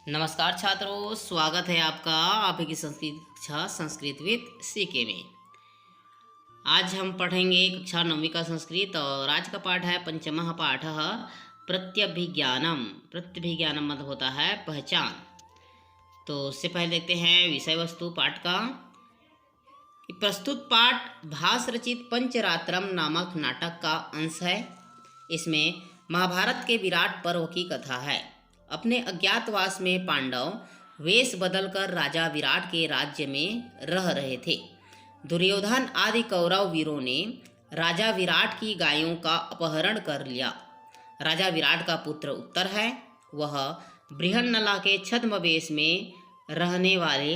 नमस्कार छात्रों, स्वागत है आपका आपकी संस्कृत कक्षा संस्कृत विद सीके में। आज हम पढ़ेंगे कक्षा 9वीं का संस्कृत और आज का पाठ है पंचमः पाठः प्रत्यभिज्ञानम। प्रत्यभिज्ञानम मतलब होता है पहचान। तो उससे पहले देखते हैं विषय वस्तु पाठ का। प्रस्तुत पाठ भास रचित पंचरात्रम नामक नाटक का अंश है। इसमें महाभारत के विराट पर्व की कथा है। अपने अज्ञातवास में पांडव वेश बदलकर राजा विराट के राज्य में रह रहे थे। दुर्योधन आदि कौरव वीरों ने राजा विराट की गायों का अपहरण कर लिया। राजा विराट का पुत्र उत्तर है। वह बृहन्नला के छद्मवेश में रहने वाले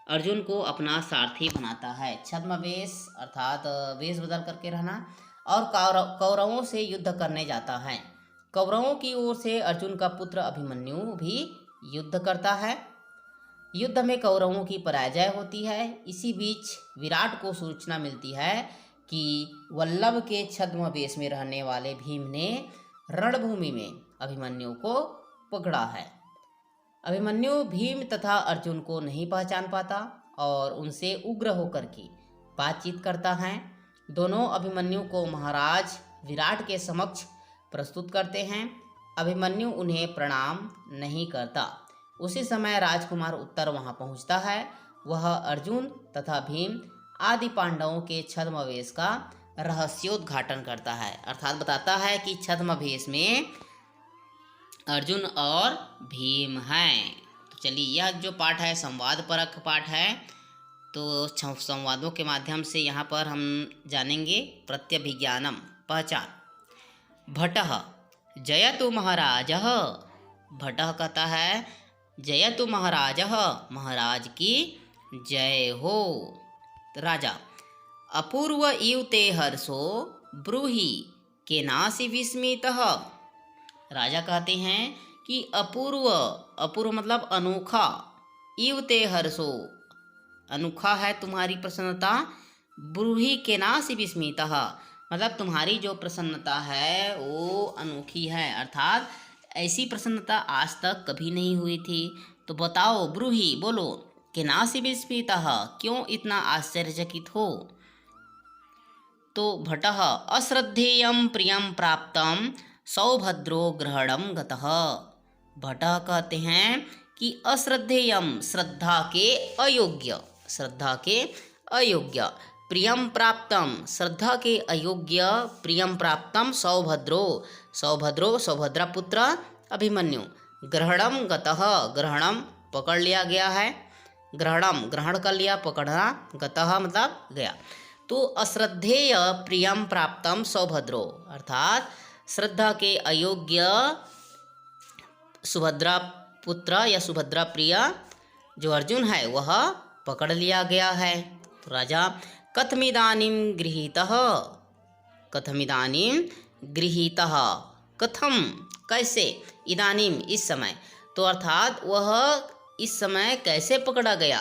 अर्जुन को अपना सारथी बनाता है। छद्मवेश अर्थात वेश बदल करके रहना, और कौरवों से युद्ध करने जाता है। कौरवों की ओर से अर्जुन का पुत्र अभिमन्यु भी युद्ध करता है। युद्ध में कौरवों की पराजय होती है। इसी बीच विराट को सूचना मिलती है कि वल्लभ के छद्मवेश में रहने वाले भीम ने रणभूमि में अभिमन्यु को पकड़ा है। अभिमन्यु भीम तथा अर्जुन को नहीं पहचान पाता और उनसे उग्र होकर की बातचीत करता है। दोनों अभिमन्यु को महाराज विराट के समक्ष प्रस्तुत करते हैं। अभिमन्यु उन्हें प्रणाम नहीं करता। उसी समय राजकुमार उत्तर वहां पहुंचता है। वह अर्जुन तथा भीम आदि पांडवों के छद्मवेश का रहस्योद्घाटन करता है, अर्थात बताता है कि छद्मवेश में अर्जुन और भीम हैं। तो चलिए, यह जो पाठ है संवाद परक पाठ है। तो संवादों के माध्यम से यहाँ पर हम जानेंगे प्रत्यभिज्ञानम पहचान। भटः जयतु महाराजः। भटः कहता है जयतु महाराजः, महाराज की जय हो। राजा अपूर्व इव ते हर्षो ब्रूहि केनासि विस्मितः। राजा कहते हैं कि अपूर्व, अपूर्व मतलब अनोखा, इव ते हर्षो अनोखा है तुम्हारी प्रसन्नता, ब्रूहि केनासि विस्मितः मतलब तुम्हारी जो प्रसन्नता है वो अनोखी है, अर्थात ऐसी प्रसन्नता आज तक कभी नहीं हुई थी। तो बताओ, ब्रूहि बोलो, केनासि विस्मितः क्यों इतना आश्चर्यचकित हो। तो भटः अश्रद्धेयं प्रियं प्राप्तं सौभद्रो ग्रहणं गतः। भटः कहते हैं कि अश्रद्धेयं श्रद्धा के अयोग्य, श्रद्धा के अयोग्य, प्रियम प्राप्तम श्रद्धा के अयोग्य, प्रियम प्राप्तम सौभद्रो, सौभद्रो सौभद्रा पुत्र अभिमन्यु, ग्रहणम गतः ग्रहणम पकड़ लिया गया है, ग्रहणम ग्रहण कर लिया, पकड़ना, गतः मतलब गया। तो अश्रद्धेय प्रियम प्राप्तम सौभद्रो अर्थात श्रद्धा के अयोग्य सुभद्रा पुत्र या सुभद्रा प्रिय जो अर्जुन है वह पकड़ लिया गया है। तो राजा कथमिदानीं गृहीतः, कथमिदानीं गृहीतः, कथम कैसे, इदानीं इस समय, तो अर्थात वह इस समय कैसे पकड़ा गया,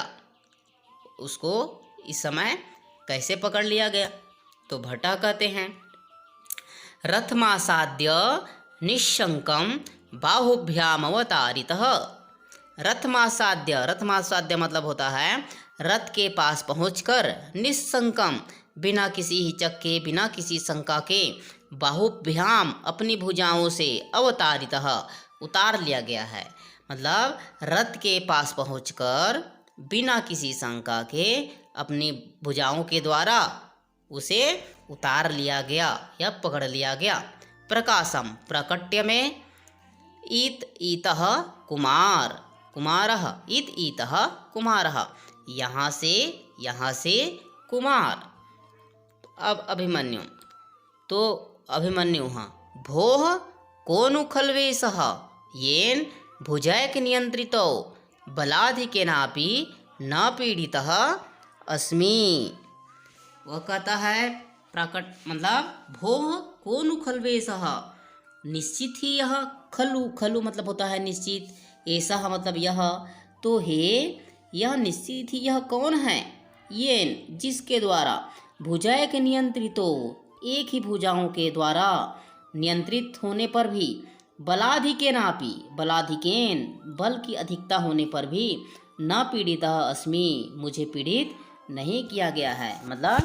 उसको इस समय कैसे पकड़ लिया गया। तो भट्टा कहते हैं रथमासाद्य निशंकम बाहुभ्यामवतारितः। रथमासाद्य, रथमासाद्य मतलब होता है रथ के पास पहुंचकर निस्संकम बिना किसी हिचक के, बिना किसी शंका के, बाहुभ्याम अपनी भुजाओं से, अवतारितः उतार लिया गया है। मतलब रथ के पास पहुंचकर बिना किसी शंका के अपनी भुजाओं के द्वारा उसे उतार लिया गया या पकड़ लिया गया। प्रकाशम प्रकट्य में, इत ईतः कुमार, कुमारः इत ईतः कुमारः यहाँ से कुमार। अब अभिमन्यु, तो अभिमन्यु हाँ भोः कोनु खल्वेशः येन भुजैक नियंत्रितो बलाधिकेनापि न पीड़ितः अस्मि। वह कहता है प्रकट मतलब भोः कोनु खल्वेशः, निश्चित ही यह, खलु, खलु मतलब होता है निश्चित, ऐसा मतलब यह, तो हे यह निश्चित ही यह कौन है, येन जिसके द्वारा, भुजैक नियंत्रितो एक ही भुजाओं के द्वारा, नियंत्रित होने पर भी, बलाधिकेनापि, बलाधिकेन बल की अधिकता होने पर भी न पीड़ितः अस्मि, मुझे पीड़ित नहीं किया गया है। मतलब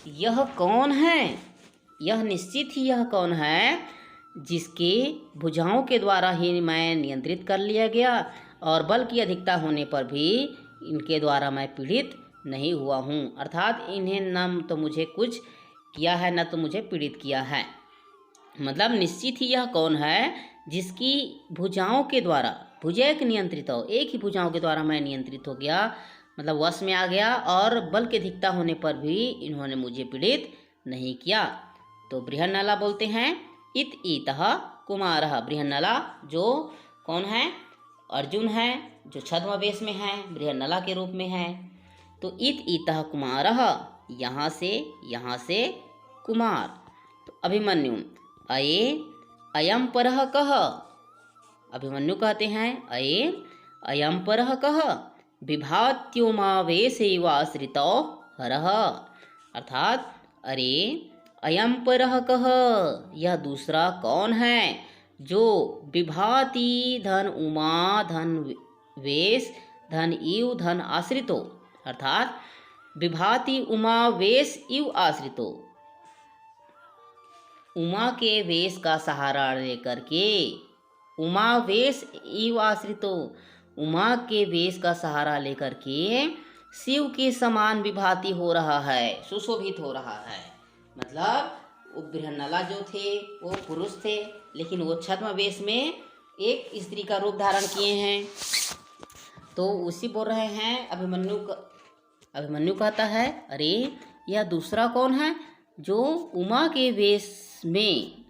यह कौन है, यह निश्चित ही यह कौन है जिसके भुजाओं के द्वारा ही मैं नियंत्रित कर लिया गया और बल की अधिकता होने पर भी इनके द्वारा मैं पीड़ित नहीं हुआ हूँ। अर्थात इन्हें न तो मुझे कुछ किया है न तो मुझे पीड़ित किया है। मतलब निश्चित ही यह कौन है जिसकी भुजाओं के द्वारा, भुजा एक नियंत्रित हो, एक ही भुजाओं के द्वारा मैं नियंत्रित हो गया, मतलब वश में आ गया और बल की अधिकता होने पर भी इन्होंने मुझे पीड़ित नहीं किया। तो बृहन्नला बोलते हैं इत ईतः कुमारः। बृहन्नला जो कौन है, अर्जुन है जो छद्मवेश में है, बृहन्नला के रूप में है। तो इत ईतः कुमारः, यहाँ से कुमार। तो अभिमन्यु अये अयम परः कः, अभिमन्यु कहते हैं अये अयम परः कः विभात्योमावेशैवाश्रितो हरः। अर्थात अरे अयम परः कः, यह दूसरा कौन है जो विभाति धन उमा धन वेश धन इव धन आश्रितो, अर्थात विभाति उमा वेश इव आश्रितो, उमा के वेश का सहारा लेकर के, उमा वेश इव आश्रितो, उमा के वेश का सहारा लेकर के शिव के समान विभाति हो रहा है, सुशोभित हो रहा है। मतलब वो बृहन्नला जो थे वो पुरुष थे, लेकिन वो छद्म वेश में एक स्त्री का रूप धारण किए हैं। तो उसी बोल रहे हैं अभिमन्यु कहता है अरे यह दूसरा कौन है जो उमा के वेश में,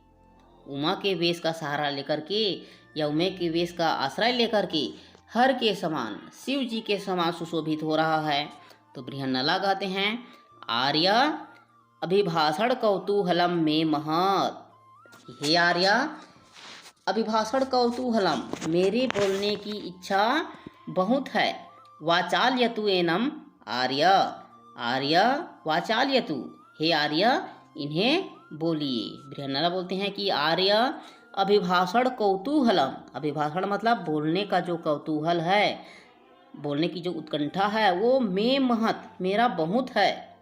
उमा के वेश का सहारा लेकर के या उमा के वेश का आश्रय लेकर के हर के समान, शिव जी के समान सुशोभित हो रहा है। तो बृहन्नला कहते हैं आर्य अभिभाषण कौतूहलम में महत, हे आर्य अभिभाषण कौतूहलम, मेरे बोलने की इच्छा बहुत है। वाचाल्यतु एनम आर्य, आर्य वाचाल्यतु, हे आर्य इन्हें बोलिए। बृहन्नला बोलते हैं कि आर्य अभिभाषण कौतूहलम, अभिभाषण मतलब बोलने का जो कौतूहल है, बोलने की जो उत्कंठा है वो में महत, मेरा बहुत है।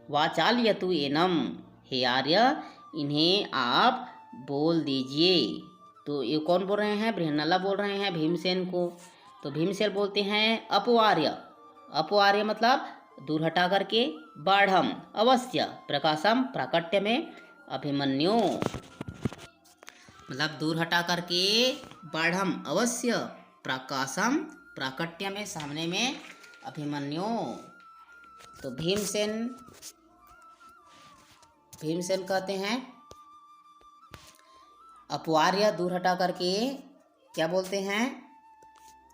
वाचाल्यतु एनम, हे आर्य इन्हें आप बोल दीजिए। तो ये कौन बोल रहे हैं, बृहन्नला बोल रहे हैं भीमसेन को। तो भीमसेन बोलते हैं अपवार्य, अपवार्य मतलब दूर हटा करके, बाढ़म अवश्य, प्रकाशम प्राकट्य में, अभिमन्यु मतलब दूर हटा करके, बाढ़म अवश्य, प्रकाशम प्राकट्य में सामने में, अभिमन्यु। तो भीमसेन कहते हैं अपवार्य दूर हटा करके क्या बोलते हैं,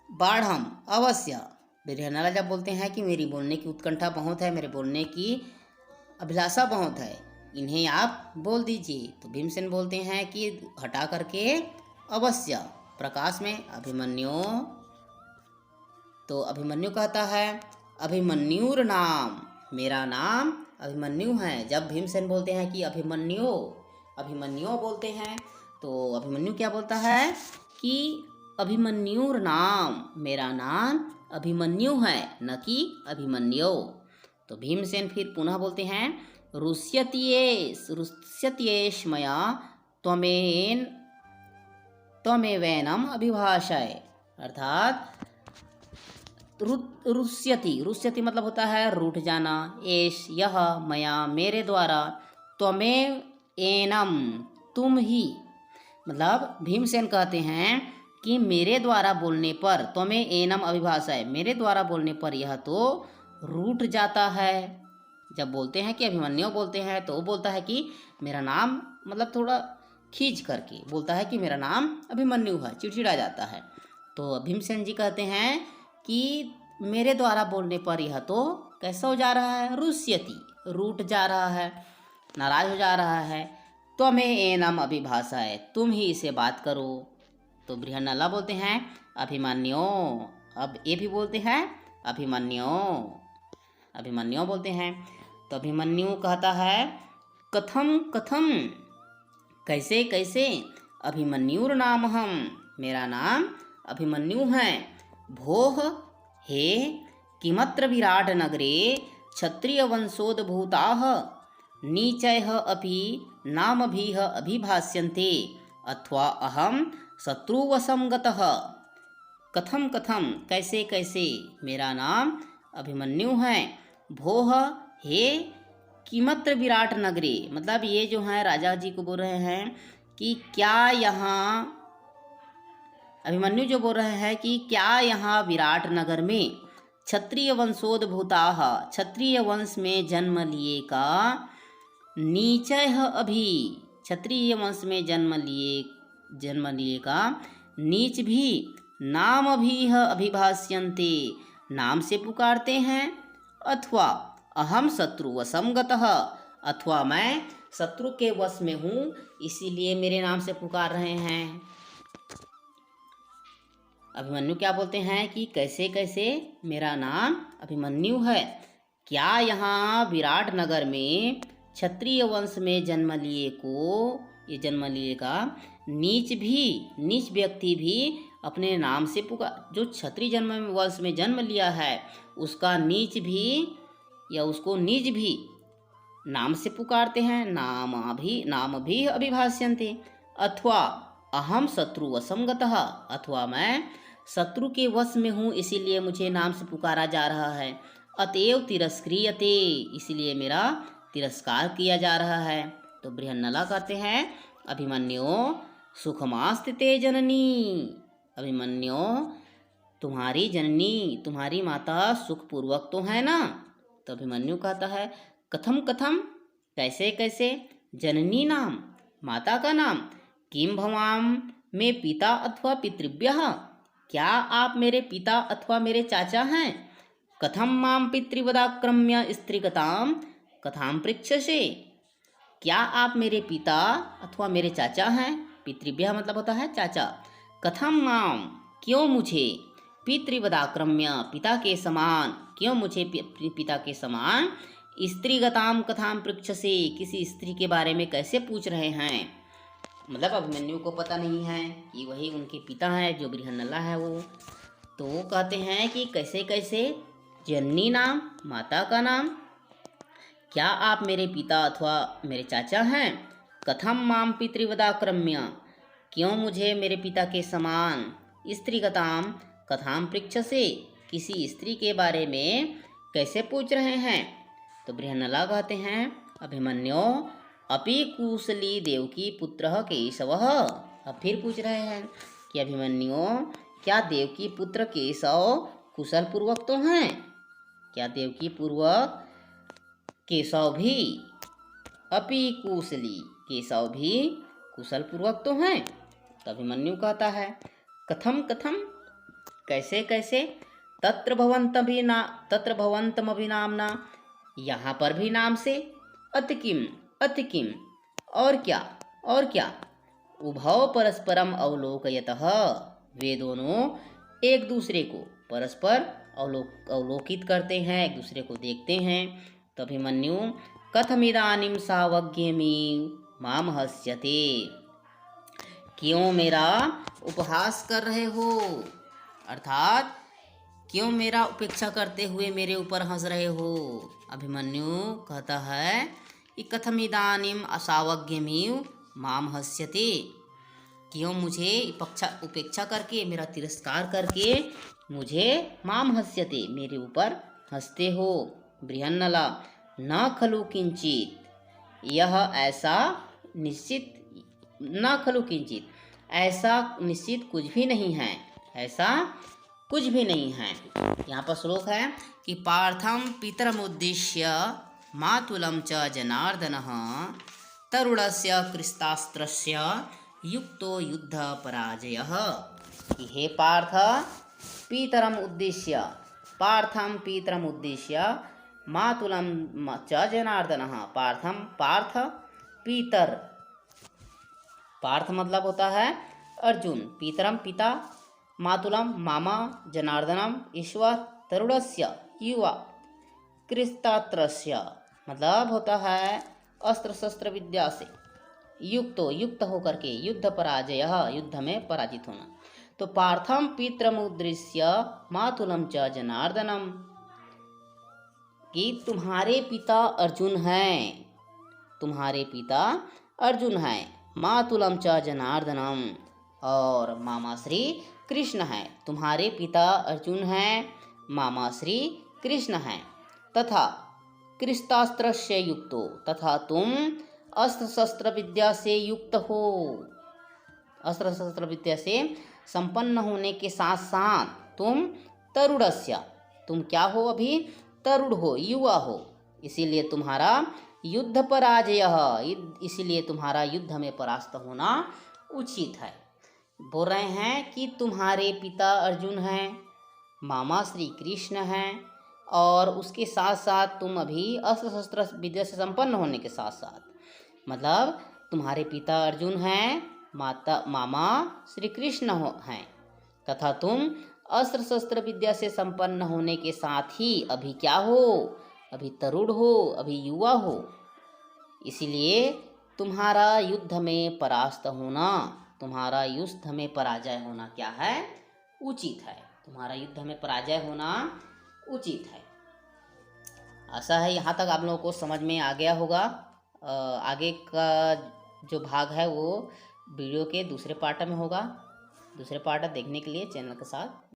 बाढ़म अवश्य। बृहन्नला जब बोलते हैं कि मेरी बोलने की उत्कंठा बहुत है, मेरे बोलने की अभिलाषा बहुत है, इन्हें आप बोल दीजिए। तो भीमसेन बोलते हैं कि हटा करके अवश्य, प्रकाश में, अभिमन्यु। तो अभिमन्यु कहता है अभिमन्युर नाम, मेरा नाम अभिमन्यु है। जब भीमसेन बोलते हैं कि अभिमन्यु बोलते हैं, तो अभिमन्यु क्या बोलता है कि अभिमन्युर नाम, मेरा नाम अभिमन्यु है, न कि अभिमन्यु। तो भीमसेन फिर पुनः बोलते हैं रुष्यत्येष मया त्वमेवैनम अभिभाषय। अर्थात रुष्यति मतलब होता है रूठ जाना, एष यह, मया मेरे द्वारा, त्वमेव एनम तुम ही, मतलब भीमसेन कहते हैं कि मेरे द्वारा बोलने पर, त्वमेव एनम अभिभाषय, मेरे द्वारा बोलने पर यह तो रूठ जाता है। जब बोलते हैं कि अभिमन्यु बोलते हैं तो वो बोलता है कि मेरा नाम, मतलब थोड़ा खींच करके बोलता है कि मेरा नाम अभिमन्यु है, चिड़चिड़ा जाता है। तो भीमसेन जी कहते हैं कि मेरे द्वारा बोलने पर यह तो कैसा हो जा रहा है, रुष्यति, रूठ जा रहा है, नाराज हो जा रहा है। त्वमेव एनम अभिभाषाय, तुम ही इसे बात करो। तो बृहन्नला बोलते हैं अभिमन्यु, अब ये भी बोलते हैं अभिमन्यु बोलते हैं। तो अभिमन्यु कहता है कथम कथम, कैसे कैसे, अभिमन्युर्नामहम्, मेरा नाम अभिमन्यु है। भोः हे किमत्र विराट नगरे क्षत्रियवंशोद्भूताः नीचैः अपि नामभिः अभिभाष्यन्ते अथवा अहं शत्रुवशं गतः। कथम कथम, कैसे कैसे, मेरा नाम अभिमन्यु है। भोः हे किमत्र विराट नगरे, मतलब ये जो है राजा जी को बोल रहे हैं कि क्या यहाँ, अभिमन्यु जो बोल रहे हैं कि क्या यहाँ विराट नगर में क्षत्रिय वंशोद्भूताः, क्षत्रिय वंश में जन्म लिए का, नीचैः अभी, क्षत्रिय वंश में जन्म लिए का नीच भी, नाम भी अभिभाष्यन्ते, नाम से पुकारते हैं। अथवा अहम शत्रुवशं गतः, अथवा मैं शत्रु के वश में हूँ इसीलिए मेरे नाम से पुकार रहे हैं। अभिमन्यु क्या बोलते हैं कि कैसे कैसे, मेरा नाम अभिमन्यु है। क्या यहाँ विराट नगर में क्षत्रिय वंश में जन्म लिए को, ये जन्म लिए का नीच व्यक्ति भी अपने नाम से पुकार, जो क्षत्रिय जन्म वंश में जन्म लिया है उसका नीच भी या उसको निज भी नाम से पुकारते हैं, नाम भी अभिभाष्यन्ते। अथवा अहम शत्रुवशं गतः, अथवा मैं शत्रु के वश में हूँ इसीलिए मुझे नाम से पुकारा जा रहा है। अतएव तिरस्क्रियते, इसलिए मेरा तिरस्कार किया जा रहा है। तो बृहन्नला कहते हैं अभिमन्यो सुखमास्तिते जननी, अभिमन्यो तुम्हारी जननी, तुम्हारी माता सुखपूर्वक तो है ना। तो अभिमन्यु कहता है कथम कथम, कैसे कैसे, जननी नाम, माता का नाम, किम भवाम में पिता अथवा पितृभ्यः, क्या आप मेरे पिता अथवा मेरे चाचा हैं। कथम माम पितृवदाक्रम्य स्त्रीगताम कथाम पृच्छसे, क्या आप मेरे पिता अथवा मेरे चाचा हैं। पितृभ्यः मतलब होता है चाचा। कथम माम, क्यों मुझे, पितृवदाक्रम्य पिता के समान, क्यों मुझे पिता के समान, स्त्रीगताम कथाम पृच्छसे, किसी स्त्री के बारे में कैसे पूछ रहे हैं। मतलब अभिमन्यु को पता नहीं है कि वही उनके पिता हैं जो बृहन्नला है वो। तो वो कहते हैं कि कैसे कैसे, जननी नाम, माता का नाम, क्या आप मेरे पिता अथवा मेरे चाचा हैं। कथम माम पितृवदाक्रम्य, क्यों मुझे मेरे पिता के समान, स्त्रीगताम कथाम पृच्छसे, किसी स्त्री के बारे में कैसे पूछ रहे हैं। तो बृहन्नला कहते हैं अभिमन्यो अपि कुशली देवकी पुत्रः केशवः, अब फिर पूछ रहे हैं कि अभिमन्यो क्या देवकी पुत्र केशव कुशल पूर्वक तो हैं, क्या देवकी पूर्वक केशव भी, अपि कुशली, केशव भी कुशल पूर्वक तो हैं। तो अभिमन्यु कहता है कथम कथम, कैसे कैसे, तत्र भवन्तमभिनाम्ना, यहाँ पर भी नाम से, अति किम, और क्या, उभौ परस्परम अवलोकयतः, वे दोनों एक दूसरे को परस्पर अवलोकित करते हैं, एक दूसरे को देखते हैं। तो अभिमन्यु कथमिदानीं सावज्ञमेव माम हस्यते, क्यों मेरा उपहास कर रहे हो, अर्थात क्यों मेरा उपेक्षा करते हुए मेरे ऊपर हंस रहे हो। अभिमन्यु कहता है कि कथमिदानीम असावज्ञमेव माम हस्यते, क्यों मुझे उपेक्षा करके, मेरा तिरस्कार करके मुझे माम हस्यते, मेरे ऊपर हंसते हो। बृहन्नला न खलु किंचित, यह ऐसा निश्चित, न खलु किंचित, ऐसा निश्चित कुछ भी नहीं है, ऐसा कुछ भी नहीं है। यहाँ पर श्लोक है कि पार्थम पितरमुद्दिश्य मातुलम च जनार्दनः तरुणस्य कृस्तास्त्रस्य युक्तो युद्ध पराजयः, कि हे पार्थ, पार्थम पितरम उद्देश्य मातुलम च जनार्दनः, पार्थ पीतर, पार्थ मतलब होता है अर्जुन, पितरम पिता, मातुलम मामा, जनार्दनम ईश्वर, तरुणस्य युवा, कृस्तास्त्रस्य मतलब होता है अस्त्र शस्त्र विद्या से, युक्त होकर के, युद्ध पराजय, युद्ध में पराजित होना। तो पार्थम पितरमुद्दिश्य मातुलम च जनार्दनम, कि तुम्हारे पिता अर्जुन हैं, तुम्हारे पिता अर्जुन हैं, मातुलम च जनार्दनम, और मामा श्री कृष्ण हैं। तुम्हारे पिता अर्जुन हैं, मामा श्री कृष्ण हैं। तथा कृस्तास्त्र से युक्तो, तथा तुम अस्त्र शस्त्र विद्या से युक्त हो, अस्त्र शस्त्र विद्या से संपन्न होने के साथ साथ तुम तरुणस्य, तुम क्या हो अभी, तरुण हो, युवा हो, इसीलिए तुम्हारा युद्ध पराजय, इसीलिए तुम्हारा युद्ध में परास्त होना उचित है। बोल रहे हैं कि तुम्हारे पिता अर्जुन हैं, मामा श्री कृष्ण हैं, और उसके साथ साथ तुम अभी अस्त्र शस्त्र विद्या से संपन्न होने के साथ साथ, मतलब तुम्हारे पिता अर्जुन हैं, मामा श्री कृष्ण हैं, तथा तुम अस्त्र शस्त्र विद्या से संपन्न होने के साथ ही अभी क्या हो, अभी तरुण हो, अभी युवा हो, इसीलिए तुम्हारा युद्ध में परास्त होना, तुम्हारा युद्ध में पराजय होना क्या है, उचित है। तुम्हारा युद्ध में पराजय होना उचित है। आशा है यहाँ तक आप लोगों को समझ में आ गया होगा। आगे का जो भाग है वो वीडियो के दूसरे पार्ट में होगा। दूसरे पार्ट देखने के लिए चैनल के साथ